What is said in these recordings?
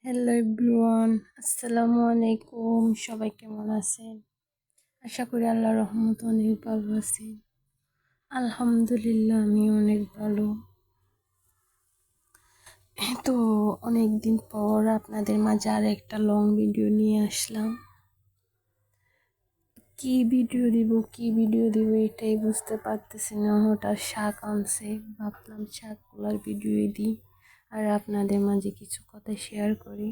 Hello everyone, আসসালামু আলাইকুম। সবাই কেমন আছেন? আশা করি আল্লাহর রহমত অনেক ভালো আছেন। আলহামদুলিল্লাহ আমি অনেক ভালো। তো অনেক দিন পর আপনাদের মাঝে আর একটা লং ভিডিও নিয়ে আসলাম। কি ভিডিও দিব এটাই বুঝতে পারতেছি না। হঠাৎ শাক আনছে, ভাবলাম শাকগুলার ভিডিও দিই আর আপনাদের মাঝে কিছু কথা শেয়ার করি।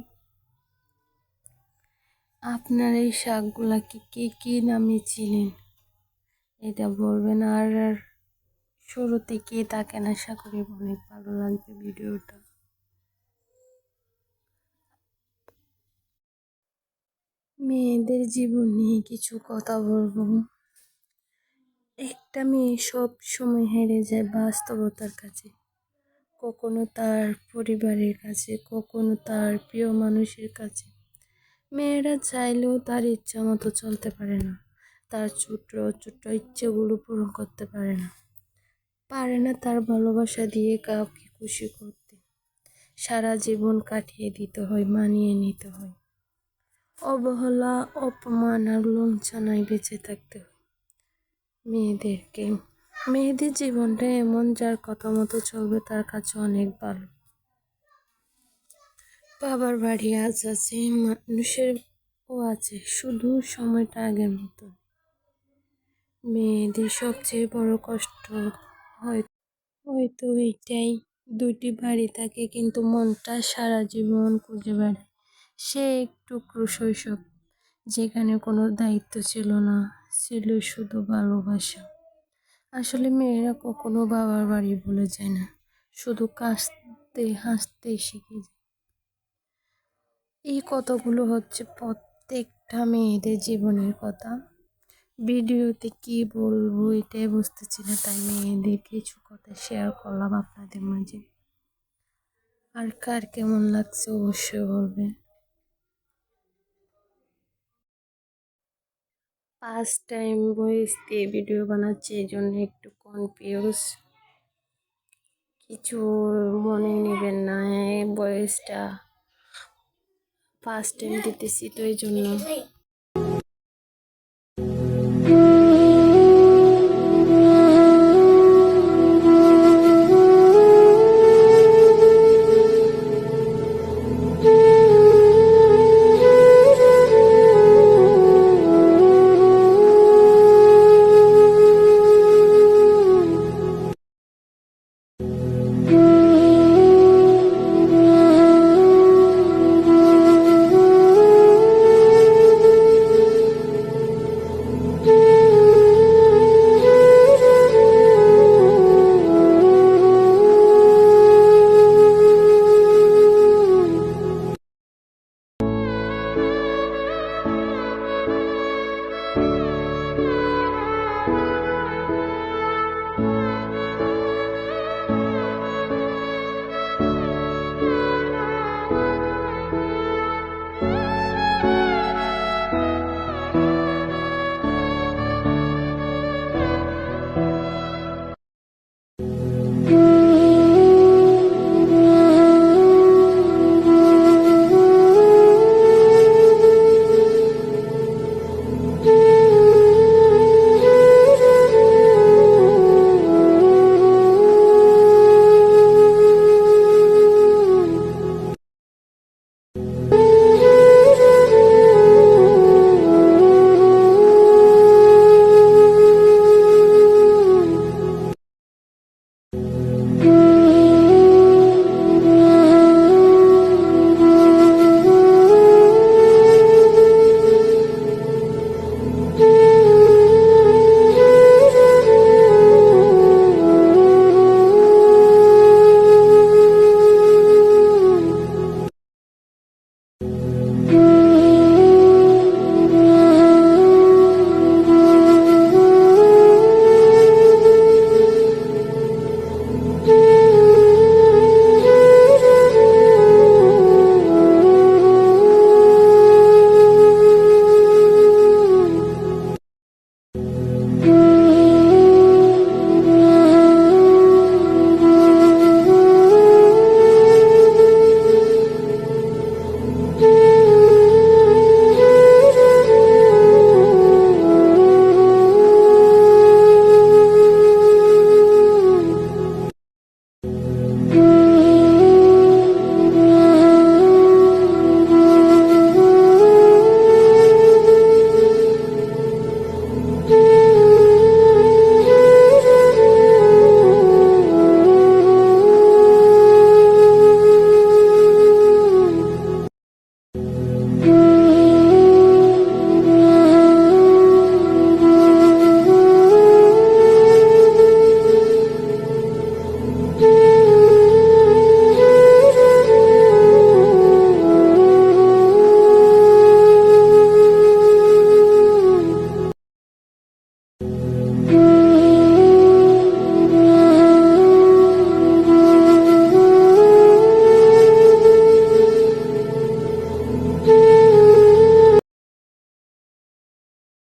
আপনার এই শাকগুলাকে কে কি নামে চিনেন এটা বলবেন। আর শুরুতে কে থাকেন, আশা করি অনেক ভালো লাগবে ভিডিওটা। মেয়েদের জীবন নিয়ে কিছু কথা বলবো। একটা মেয়ে সব সময় হেরে যায় বাস্তবতার কাছে, কখনো তার পরিবারের কাছে, কখনো তার প্রিয় মানুষের কাছে। মেয়েরা চাইলেও তার ইচ্ছা মতো চলতে পারে না, তার ছোট ছোট ইচ্ছেগুলো পূরণ করতে পারে না তার ভালোবাসা দিয়ে কাউকে খুশি করতে। সারা জীবন কাটিয়ে দিতে হয়, মানিয়ে নিতে হয়, অবহেলা, অপমান আর লাঞ্ছনায় বেঁচে থাকতে হয় মেয়েদেরকে। মেয়েদের জীবনটা এমন, যার কথা মতো চলবে তার কাছে অনেক ভালো। বাবার বাড়ি আজ আছে, মানুষের ও আছে, শুধু সময়টা আগের মতো। মেয়েদের সবচেয়ে বড় কষ্ট হয় হয়তো এটাই, দুটি বাড়ি থাকে কিন্তু মনটা সারা জীবন খুঁজে বেড়ায় সে একটু শৈশব, যেখানে কোনো দায়িত্ব ছিল না, ছিল শুধু ভালোবাসা। আসলে মেয়েরা কখনো বাবার বাড়ি ভুলে যায় না, শুধু কাঁদতে হাসতে শিখে যায়। এই কথাগুলো হচ্ছে প্রত্যেকটা মেয়েদের জীবনের কথা। ভিডিওতে কি বলবো এটাই বুঝতেছি না, তাই মেয়েদের কিছু কথা শেয়ার করলাম আপনাদের মাঝে। আর কার কেমন লাগছে অবশ্যই বলবেন। ফার্স্ট টাইম ভয়েস দিয়ে ভিডিও বানাচ্ছি, এই জন্য একটু কনফিউজ, কিছু মনে নেবেন না। ভয়েসটা ফার্স্ট টাইম দিতেছি তো এই জন্য।